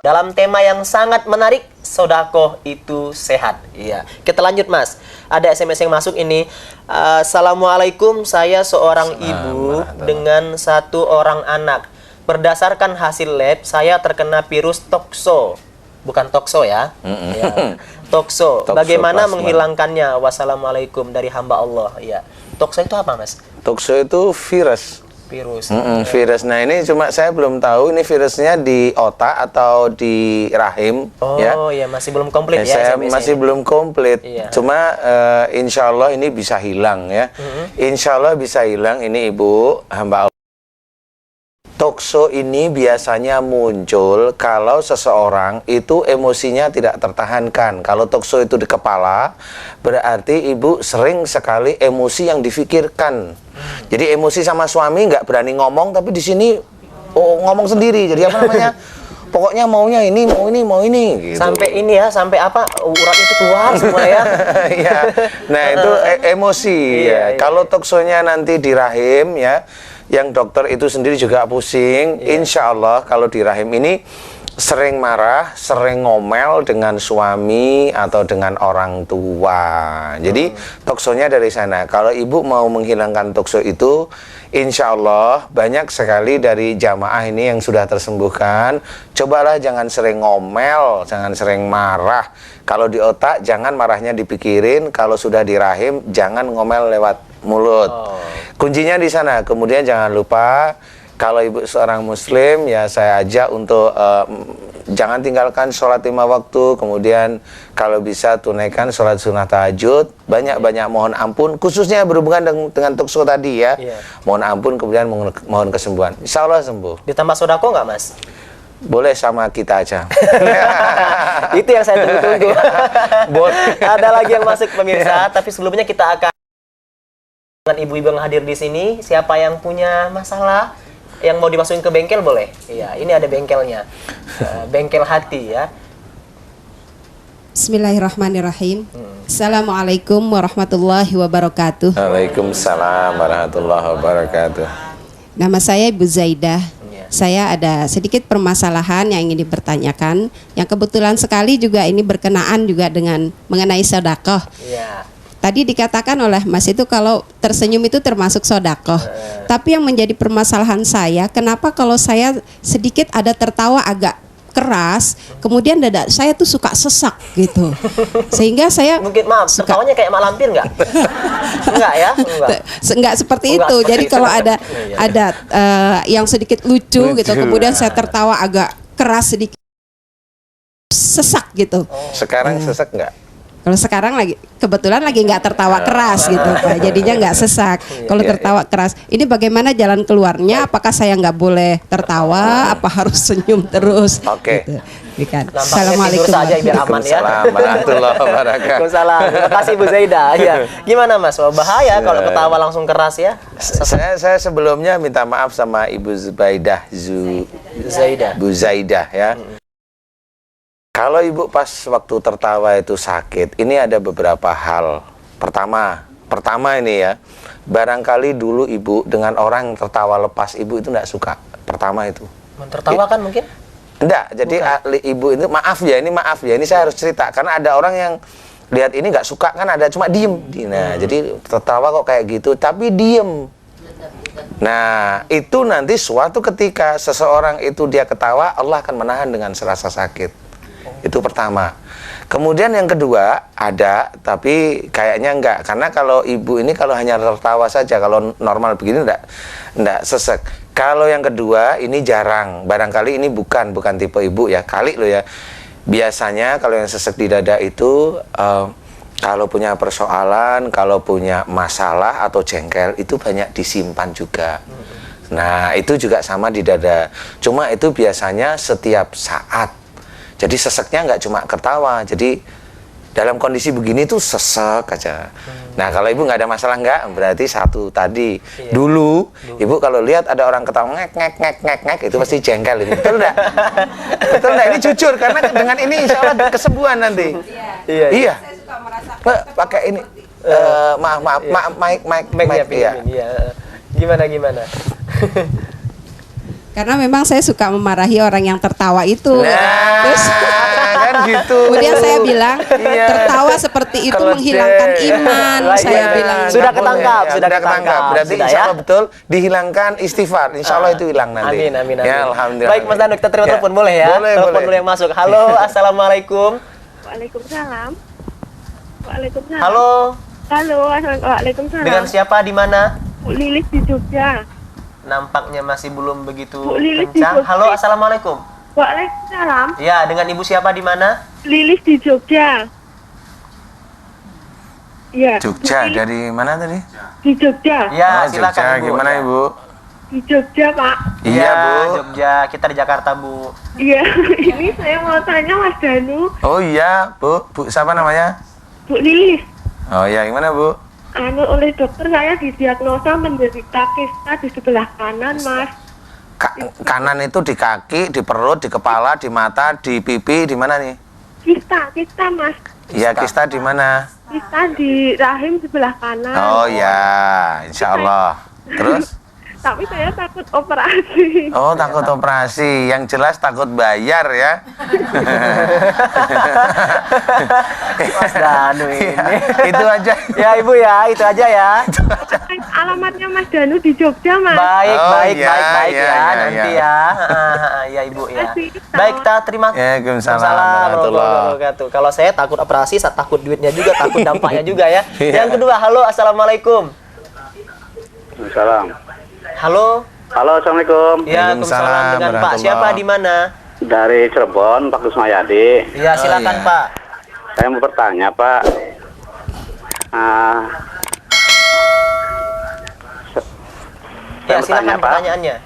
Dalam tema yang sangat menarik, sodakoh itu sehat. Iya, kita lanjut Mas. Ada SMS yang masuk ini. Assalamualaikum, saya seorang ibu dengan 1 orang anak. Berdasarkan hasil lab, saya terkena virus tokso. Bukan tokso ya. Ya. Tokso. Bagaimana menghilangkannya? Wassalamualaikum dari hamba Allah. Ya. Tokso itu apa Mas? Tokso itu virus. Virus. Virus. Nah ini cuma saya belum tahu ini virusnya di otak atau di rahim. Oh ya, masih belum komplit ya. Saya masih belum komplit. Iya. Cuma insya Allah ini bisa hilang ya. Insya Allah bisa hilang ini Ibu hamba Allah. Tokso ini biasanya muncul kalau seseorang itu emosinya tidak tertahankan. Kalau tokso itu di kepala, berarti ibu sering sekali emosi yang difikirkan. Jadi emosi sama suami nggak berani ngomong, tapi di sini ngomong sendiri. Jadi apa namanya? Pokoknya maunya ini, mau ini. Gitu. Sampai ini ya, sampai apa? Urat itu keluar semua ya. Ya. Nah itu emosi. Iya. Kalau toksonya nanti di rahim ya. Yang dokter itu sendiri juga pusing. Insya Allah kalau di rahim ini sering marah, sering ngomel dengan suami atau dengan orang tua. Jadi toksonya dari sana. Kalau ibu mau menghilangkan tokso itu, insya Allah banyak sekali dari jamaah ini yang sudah tersembuhkan. Cobalah jangan sering ngomel, jangan sering marah. Kalau di otak jangan marahnya dipikirin. Kalau sudah di rahim jangan ngomel lewat mulut. Kuncinya di sana. Kemudian jangan lupa kalau ibu seorang muslim ya saya ajak untuk jangan tinggalkan sholat 5 waktu. Kemudian kalau bisa tunaikan sholat sunnah tahajud. Banyak-banyak mohon ampun khususnya berhubungan dengan tokso tadi ya. Mohon ampun kemudian mohon kesembuhan. Insya Allah sembuh. Ditambah sodako nggak Mas? Boleh sama kita aja. Itu yang saya tunggu-tunggu. Ada lagi yang masuk pemirsa, tapi sebelumnya kita akan dengan ibu-ibu yang hadir di sini. Siapa yang punya masalah yang mau dimasukin ke bengkel boleh. Iya, ini ada bengkelnya. Bengkel hati ya. Bismillahirrahmanirrahim. Assalamualaikum warahmatullahi wabarakatuh. Waalaikumsalam warahmatullahi wabarakatuh. Nama saya Ibu Zaidah. Saya ada sedikit permasalahan yang ingin dipertanyakan, yang kebetulan sekali juga ini berkenaan juga dengan mengenai sedekah. Tadi dikatakan oleh Mas itu kalau tersenyum itu termasuk sedekah. Tapi yang menjadi permasalahan saya, kenapa kalau saya sedikit ada tertawa agak keras, kemudian dada saya tuh suka sesak gitu, sehingga saya mungkin tertawanya kayak mak lampir nggak? Enggak ya? Enggak seperti itu. Jadi kalau ada yang sedikit lucu gitu, kemudian saya tertawa agak keras sedikit, sesak gitu. Sekarang sesak nggak? Kalau sekarang lagi kebetulan lagi nggak tertawa keras gitu Pak, jadinya nggak sesak. Kalau tertawa keras, ini bagaimana jalan keluarnya? Apakah saya nggak boleh tertawa? Apa harus senyum terus? Oke. Gitu. Kan. Assalamualaikum saja biar aman ya. Warahmatullahi wabarakatuh. Waalaikumsalam. Terima kasih Bu Zaidah. Ya. Gimana Mas? Bahaya kalau ketawa langsung keras ya? Saya sebelumnya minta maaf sama Ibu Zubaidah Bu Zaidah ya. Kalau ibu pas waktu tertawa itu sakit, ini ada beberapa hal. Pertama ini ya, barangkali dulu ibu dengan orang yang tertawa lepas, ibu itu enggak suka. Pertama itu. Tertawa kan mungkin? Enggak, jadi ibu itu maaf ya, ini saya harus cerita. Karena ada orang yang lihat ini nggak suka kan, ada cuma diem. Nah, jadi tertawa kok kayak gitu, tapi diem. Nah, itu nanti suatu ketika seseorang itu dia ketawa, Allah akan menahan dengan serasa sakit. Itu pertama. Kemudian yang kedua ada, tapi kayaknya enggak. Karena kalau ibu ini kalau hanya tertawa saja, kalau normal begini enggak sesek. Kalau yang kedua ini jarang. Barangkali ini bukan tipe ibu ya. Kali loh ya. Biasanya kalau yang sesek di dada itu kalau punya persoalan, kalau punya masalah atau jengkel itu banyak disimpan juga. Nah, itu juga sama di dada. Cuma itu biasanya setiap saat. Jadi seseknya nggak cuma ketawa, jadi dalam kondisi begini tuh sesek aja. Nah kalau ibu nggak ada masalah nggak, berarti satu tadi. Dulu ibu kalau lihat ada orang ketawa ngek itu pasti jengkel ini. Betul nggak? Betul nggak? Ini jujur karena dengan ini insya Allah kesembuhan nanti. Iya. Pakai ini. Mic. Gimana? Karena memang saya suka memarahi orang yang tertawa itu. Nah, Terus kan gitu. kemudian saya bilang Iya. tertawa seperti itu Keledai. menghilangkan iman. Lah, Saya iya. bilang Sudah Nggak boleh. ketangkap, Ya, sudah ketangkap. Berarti Sudah, insya ya? Allah betul dihilangkan istighfar. Insya Allah itu hilang nanti. Amin, amin, amin. Ya, alhamdulillah. Baik Mas Danu, kita terima Ya. telepon boleh ya? Boleh, Telepon boleh. dulu yang masuk. Halo, assalamualaikum. Waalaikumsalam. Waalaikumsalam. Halo, Halo, waalaikumsalam. dengan siapa di mana? Bu Lilis di Jogja. Nampaknya masih belum begitu Bu Lilis di kencang. Jogja. Halo, assalamualaikum. Waalaikumsalam. Ya, dengan ibu siapa di mana? Lilis di Jogja. Iya. Jogja, Bu Lilis dari mana tadi? di Jogja. Ya, Oh, silakan Jogja. ibu. Gimana Ya. Ibu? Di Jogja, Pak. Iya, Bu. Jogja. Kita di Jakarta, Bu. Iya, ini saya mau tanya Mas Danu. Oh iya, Bu. Bu siapa namanya? Bu Lilis, Oh iya, gimana Bu? oleh dokter saya didiagnosa menderita kista di sebelah kanan, Mas. Kanan itu di kaki, di perut, di kepala, di mata, di pipi, di mana nih? Kista, Mas. Iya, kista di mana? Kista di rahim sebelah kanan. Oh ya, insya Allah. Terus? Tapi saya takut operasi. Oh, takut operasi. Yang jelas takut bayar ya. Mas Danu ini. Itu aja. Ya, Ibu ya, itu aja ya. Alamatnya Mas Danu di Jogja, Mas. Baik, Oh, baik, ya, baik, baik ya, ya, ya, nanti ya. ya. Ya, Ibu ya. Terima kasih. Baik, kita terima. Waalaikumsalam warahmatullahi warahmatullahi wabarakatuh. Kalau saya takut operasi, saya takut duitnya juga, takut dampaknya juga ya. Iya. Yang kedua, halo, assalamualaikum. Salam. Halo. Halo, assalamualaikum. Ya, Waalaikumsalam Waalaikumsalam. Dengan Pak warahmatullahi. siapa di mana? Dari Cirebon, Pak Kusmayadi. Ya, silakan iya. Pak. Saya mau bertanya, Pak. Ya, Saya silakan bertanya, Pak. pertanyaannya.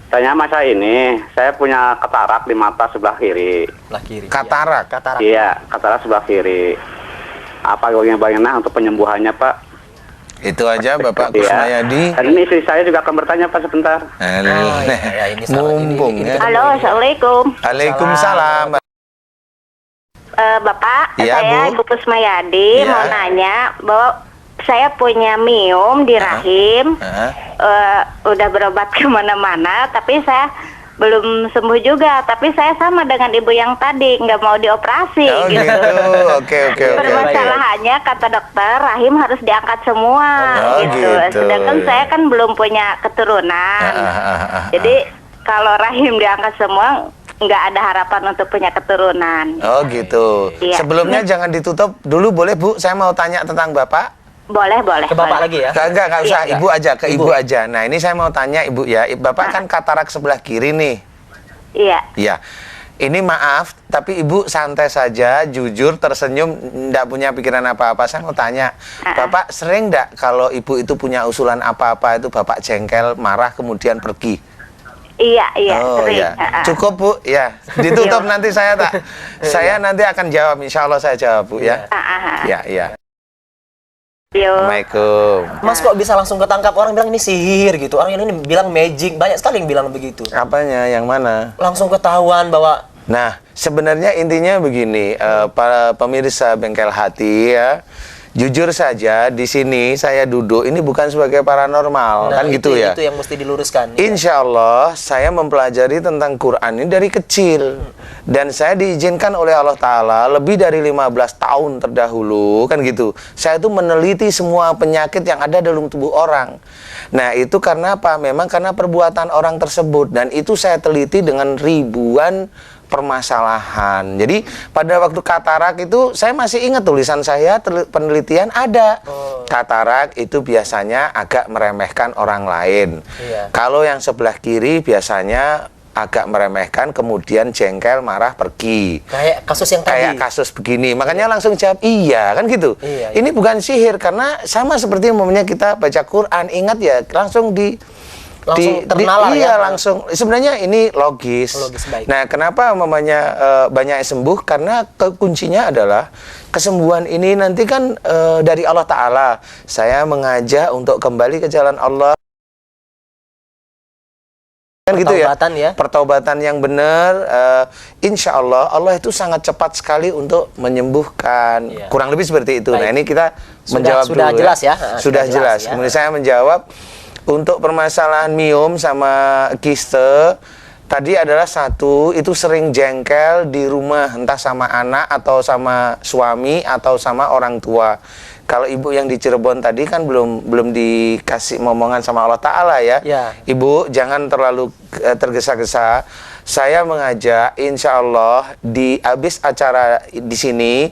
Tanya masa ini, saya punya katarak di mata sebelah kiri. Sebelah kiri. Katarak. Ya. Katarak. Iya, katarak sebelah kiri. Apa bagaimana untuk penyembuhannya, Pak? Itu aja Bapak Iya. Kusmayadi. Dan ini istri saya juga akan bertanya, Pak, sebentar. Oh, iya, ini salah. Mumpung Ini ya. Halo, assalamualaikum. Waalaikumsalam. Bapak, Iya, saya Bu. Ibu Kusmayadi Iya. mau nanya bahwa saya punya miom di rahim, udah berobat kemana-mana, tapi saya belum sembuh juga. Tapi saya sama dengan ibu yang tadi, nggak mau dioperasi Oh gitu. gitu. Oke. Permasalahannya kata dokter rahim harus diangkat semua Oh, gitu. gitu. Sedangkan saya kan belum punya keturunan. Jadi kalau rahim diangkat semua nggak ada harapan untuk punya keturunan. Oh gitu. Iya. Sebelumnya jangan ditutup dulu boleh Bu. Saya mau tanya tentang Bapak. Boleh. Ke Bapak boleh. lagi ya. Enggak usah. Iya. Ibu aja, ke Ibu. Ibu aja. Nah ini saya mau tanya Ibu ya. Bapak kan katarak sebelah kiri nih. Iya. Iya. Ini maaf, tapi Ibu santai saja, jujur, tersenyum, enggak punya pikiran apa-apa. Saya mau tanya, Bapak sering enggak kalau Ibu itu punya usulan apa-apa itu Bapak jengkel, marah, kemudian pergi? Iya, Oh sering. ya, cukup Bu, ya. Ditutup nanti saya nanti akan jawab, insya Allah saya jawab Bu ya. Ya. Yo. Assalamualaikum. Mas kok bisa langsung ketangkap? Orang bilang ini sihir gitu. Orang yang ini bilang magic. Banyak sekali yang bilang begitu. Apanya? Yang mana? Langsung ketahuan bahwa Nah, sebenarnya intinya begini, para pemirsa Bengkel Hati ya. Jujur saja di sini saya duduk ini bukan sebagai paranormal, kan gitu ya. Itu yang mesti diluruskan. Insya Allah saya mempelajari tentang Quran ini dari kecil dan saya diizinkan oleh Allah Ta'ala lebih dari 15 tahun terdahulu kan gitu. Saya itu meneliti semua penyakit yang ada dalam tubuh orang. Nah itu karena apa? Memang karena perbuatan orang tersebut dan itu saya teliti dengan ribuan permasalahan. Jadi pada waktu katarak itu saya masih ingat tulisan saya penelitian ada. Katarak itu biasanya agak meremehkan orang lain. Iya. Kalau yang sebelah kiri biasanya agak meremehkan kemudian jengkel, marah, pergi. Kayak kasus yang tadi. Kayak kasus begini. Makanya langsung jawab iya kan gitu. Iya. Ini bukan sihir karena sama seperti umumnya kita baca Quran. Ingat ya langsung ternalar iya, ya. langsung sebenarnya ini logis. Logis, baik. Nah, kenapa mamanya banyak yang sembuh? Karena kuncinya adalah kesembuhan ini nanti kan dari Allah Ta'ala. Saya mengajak untuk kembali ke jalan Allah. Kan gitu ya. Pertaubatan ya. Pertaubatan yang benar. Insya Allah Allah itu sangat cepat sekali untuk menyembuhkan. Iya. Kurang lebih seperti itu. Baik. Nah, ini kita Sudah menjawab sudah dulu jelas ya. Sudah jelas. ya. Kemudian saya menjawab untuk permasalahan miom sama kiste, tadi adalah satu, itu sering jengkel di rumah, entah sama anak atau sama suami atau sama orang tua. Kalau ibu yang di Cirebon tadi kan belum dikasih momongan sama Allah Ta'ala ya. Ibu jangan terlalu tergesa-gesa. Saya mengajak, insya Allah di habis acara di sini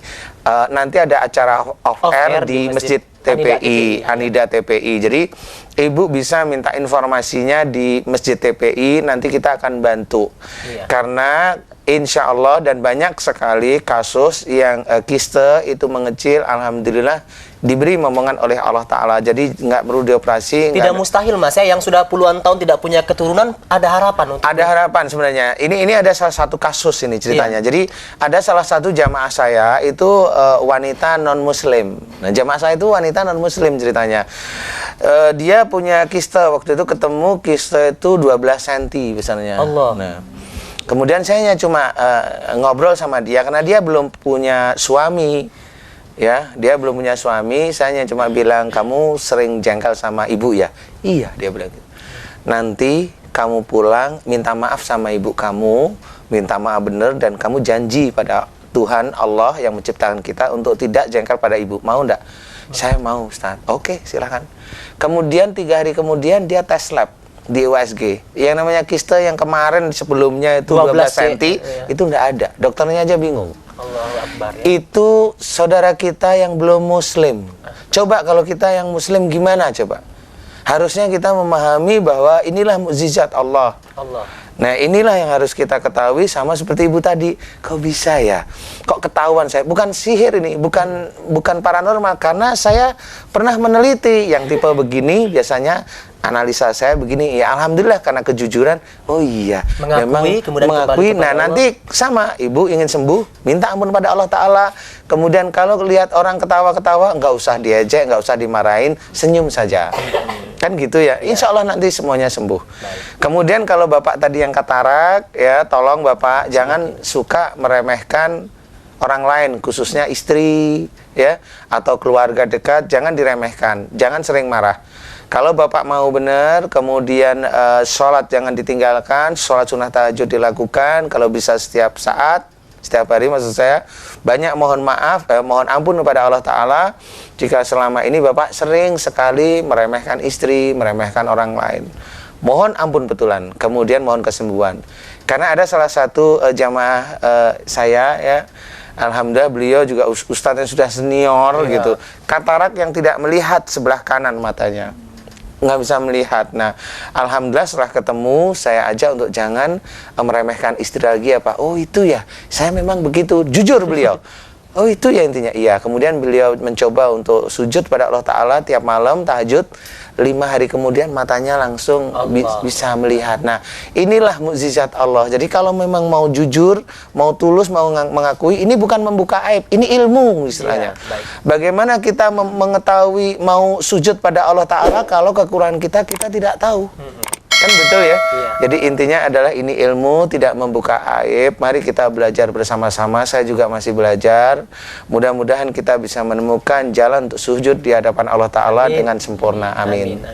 nanti ada acara off-air di Masjid TPI, Anida TPI. Jadi ibu bisa minta informasinya di Masjid TPI, nanti kita akan bantu. Karena insya Allah dan banyak sekali kasus yang kiste itu mengecil, alhamdulillah diberi momongan oleh Allah Ta'ala. Jadi nggak perlu dioperasi. Tidak mustahil Mas ya, yang sudah puluhan tahun tidak punya keturunan, ada harapan untuk ada harapan sebenarnya. Ini ada salah satu kasus ini ceritanya. Jadi ada salah satu jamaah saya itu wanita non muslim. Nah, jamaah saya itu wanita non muslim ceritanya. Dia punya kiste, waktu itu ketemu kiste itu 12 cm besarnya. Allah. Nah, kemudian saya cuma ngobrol sama dia karena dia belum punya suami. Ya, dia belum punya suami, saya cuma bilang, kamu sering jengkel sama ibu ya? Iya, dia bilang gitu. Nanti kamu pulang, minta maaf sama ibu kamu, minta maaf bener, dan kamu janji pada Tuhan Allah yang menciptakan kita untuk tidak jengkel pada ibu. Mau enggak? Saya mau, Ustaz. Oke, silakan. Kemudian 3 hari kemudian dia tes lab di USG. Yang namanya kiste yang kemarin sebelumnya itu 12 cm, itu enggak ada. Dokternya aja bingung. Allahu Akbar, ya. Itu saudara kita yang belum muslim. Coba kalau kita yang muslim gimana coba? Harusnya kita memahami bahwa inilah mukjizat Allah. Nah, inilah yang harus kita ketahui, sama seperti ibu tadi. Kok bisa ya? Kok ketahuan saya? Bukan sihir ini, bukan paranormal, karena saya pernah meneliti yang tipe begini biasanya analisa saya begini, ya alhamdulillah karena kejujuran. Oh iya, mengakui, kemudian mengakui. Nah, nanti sama ibu ingin sembuh, minta ampun pada Allah Ta'ala. Kemudian kalau lihat orang ketawa-ketawa, nggak usah diejek, nggak usah dimarahin, senyum saja. Kan gitu ya. Insya Allah nanti semuanya sembuh. Kemudian kalau Bapak tadi yang katarak, ya tolong Bapak jangan suka meremehkan orang lain, khususnya istri, ya, atau keluarga dekat, jangan diremehkan, jangan sering marah. Kalau Bapak mau benar, kemudian sholat jangan ditinggalkan, sholat sunnah tahajud dilakukan, kalau bisa setiap saat, setiap hari maksud saya. Banyak mohon maaf, mohon ampun kepada Allah Ta'ala jika selama ini Bapak sering sekali meremehkan istri, meremehkan orang lain. Mohon ampun betulan, kemudian mohon kesembuhan. Karena ada salah satu jamaah saya, ya, alhamdulillah beliau juga ustadz yang sudah senior gitu, katarak yang tidak melihat sebelah kanan matanya, nggak bisa melihat. Nah, alhamdulillah setelah ketemu saya ajak untuk jangan meremehkan istri lagi ya Pak. Oh itu ya, saya memang begitu, jujur beliau. Oh itu ya intinya, iya. Kemudian beliau mencoba untuk sujud pada Allah Ta'ala tiap malam tahajud. 5 hari kemudian matanya langsung bisa melihat. Nah, inilah mukjizat Allah. Jadi kalau memang mau jujur, mau tulus, mau mengakui, ini bukan membuka aib, ini ilmu istilahnya. Bagaimana kita mengetahui mau sujud pada Allah Ta'ala kalau kekurangan kita tidak tahu. Kan betul ya? Jadi intinya adalah ini ilmu, tidak membuka aib. Mari kita belajar bersama-sama. Saya juga masih belajar. Mudah-mudahan kita bisa menemukan jalan untuk sujud di hadapan Allah Ta'ala dengan sempurna. Amin.